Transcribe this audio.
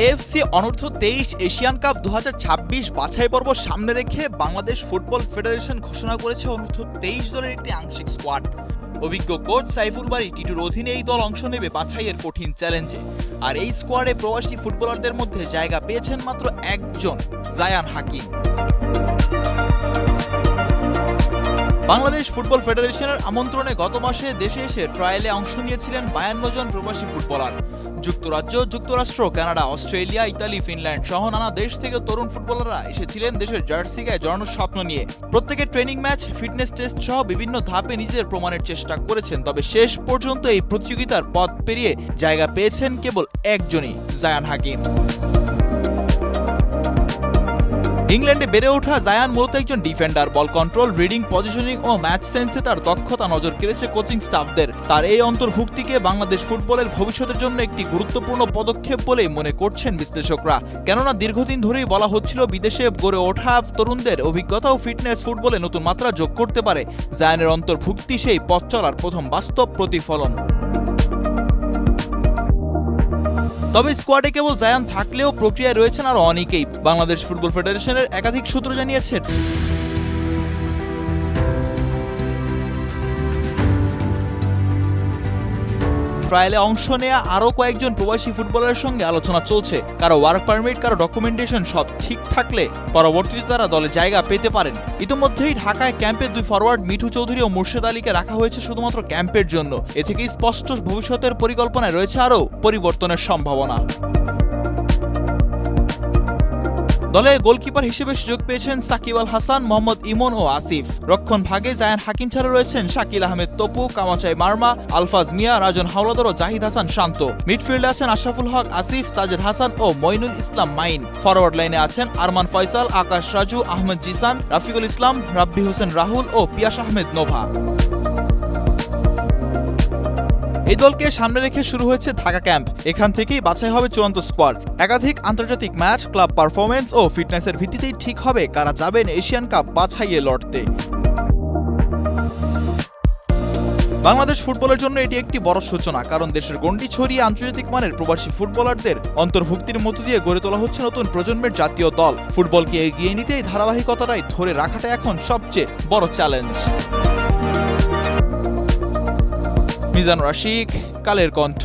AFC অনূর্ধ্ব 23 Asian cup 2026 বাছাই পর্ব সামনে রেখে বাংলাদেশ ফুটবল ফেডারেশন ঘোষণা করেছে অনূর্ধ্ব 23 দলের একটি আংশিক স্কোয়াড। অভিজ্ঞ কোচ সাইফুল বারী টিটুর অধীনে এই দল অংশ নেবে বাছাইয়ের কঠিন চ্যালেঞ্জে। আর এই স্কোয়াডে প্রবাসী ফুটবলারদের মধ্যে জায়গা পেয়েছেন মাত্র একজন, জায়ান হাকিম। বাংলাদেশ ফুটবল ফেডারেশনের আমন্ত্রণে গত মাসে দেশে এসে ট্রায়ালে অংশ নিয়েছিলেন 52 জন প্রবাসী ফুটবলার। যুক্তরাজ্য, যুক্তরাষ্ট্র, কানাডা, অস্ট্রেলিয়া, ইতালি, ফিনল্যান্ড সহ নানা দেশ থেকে তরুণ ফুটবলাররা এসেছিলেন দেশের জার্সি গায়ে জড়ানোর স্বপ্ন নিয়ে। প্রত্যেকের ট্রেনিং ম্যাচ, ফিটনেস টেস্ট সহ বিভিন্ন ধাপে নিজেদের প্রমাণের চেষ্টা করেছেন। তবে শেষ পর্যন্ত এই প্রতিযোগিতার পথ পেরিয়ে জায়গা পেয়েছেন কেবল একজনই, জায়ান হাকিম। ইংল্যান্ডে বেড়ে ওঠা জায়ান মূলত একজন defender. Ball control, reading, positioning ও ম্যাচ সেন্সে তার দক্ষতা নজর কেড়েছে কোচিং স্টাফদের। তার এই অন্তর্ভুক্তিকে বাংলাদেশ ফুটবলের ভবিষ্যতের জন্য একটি গুরুত্বপূর্ণ পদক্ষেপ বলেই মনে করছেন বিশ্লেষকরা। কেননা দীর্ঘদিন ধরেই বলা হচ্ছিল বিদেশে গড়ে ওঠা তরুণদের অভিজ্ঞতা ও ফিটনেস ফুটবলে নতুন মাত্রা যোগ করতে পারে। জায়ানের অন্তর্ভুক্তি সেই পথ চলার প্রথম বাস্তব প্রতিফলন। তবে স্কোয়াডে কেবল জায়ান থাকলেও প্রক্রিয়ায় রয়েছেন আরো অনেকেই। বাংলাদেশ ফুটবল ফেডারেশনের একাধিক সূত্র জানিয়েছেন, ট্রায়ালে অংশ নেয়া আরো কয়েকজন প্রবাসী ফুটবলারের সঙ্গে আলোচনা চলছে। কারো ওয়ার্ক পারমিট, কারো ডকুমেন্টেশন সব ঠিক থাকলে পরবর্তীতে তারা দলে জায়গা পেতে পারেন। ইতিমধ্যেই ঢাকায় ক্যাম্পে দুই ফরওয়ার্ড মিঠু চৌধুরী ও মুর্শেদ আলীকে রাখা হয়েছে শুধুমাত্র ক্যাম্পের জন্য। এ থেকেই স্পষ্ট ভবিষ্যতের পরিকল্পনায় রয়েছে আরও পরিবর্তনের সম্ভাবনা। দলে গোলকিপার হিসেবে সুযোগ পেয়েছেন সাকিব আল হাসান, মোহাম্মদ ইমন ও আসিফ। রক্ষণ ভাগে জায়ান হাকিম ছাড়া রয়েছেন শাকিল আহমেদ তপু, কামাচাই মার্মা, আলফাজ মিয়া, রাজন হাওলাদার ও জাহিদ হাসান শান্ত। মিডফিল্ডে আছেন আশরাফুল হক আসিফ, সাজেদ হাসান ও মইনুল ইসলাম মাইন। ফরওয়ার্ড লাইনে আছেন আরমান ফয়সাল, আকাশ রাজু, আহমেদ জিসান, রাফিকুল ইসলাম, রাব্বি হোসেন রাহুল ও পিয়াস আহমেদ নোভা। এই দলকে সামনে রেখে শুরু হয়েছে ঢাকা ক্যাম্প। এখান থেকেই বাছাই হবে চূড়ান্ত স্কোয়াড। একাধিক আন্তর্জাতিক ম্যাচ, ক্লাব পারফরমেন্স ও ফিটনেসের ভিত্তিতেই ঠিক হবে কারা যাবেন এশিয়ান কাপ বাছাইয়ে লড়তে। বাংলাদেশ ফুটবলের জন্য এটি একটি বড় সূচনা, কারণ দেশের গণ্ডি ছড়িয়ে আন্তর্জাতিক মানের প্রবাসী ফুটবলারদের অন্তর্ভুক্তির মধ্য দিয়ে গড়ে তোলা হচ্ছে নতুন প্রজন্মের জাতীয় দল। ফুটবলকে এগিয়ে নিতে এই ধারাবাহিকতাটাই ধরে রাখাটা এখন সবচেয়ে বড় চ্যালেঞ্জ। মিজান রাশিক, কালের কণ্ঠ।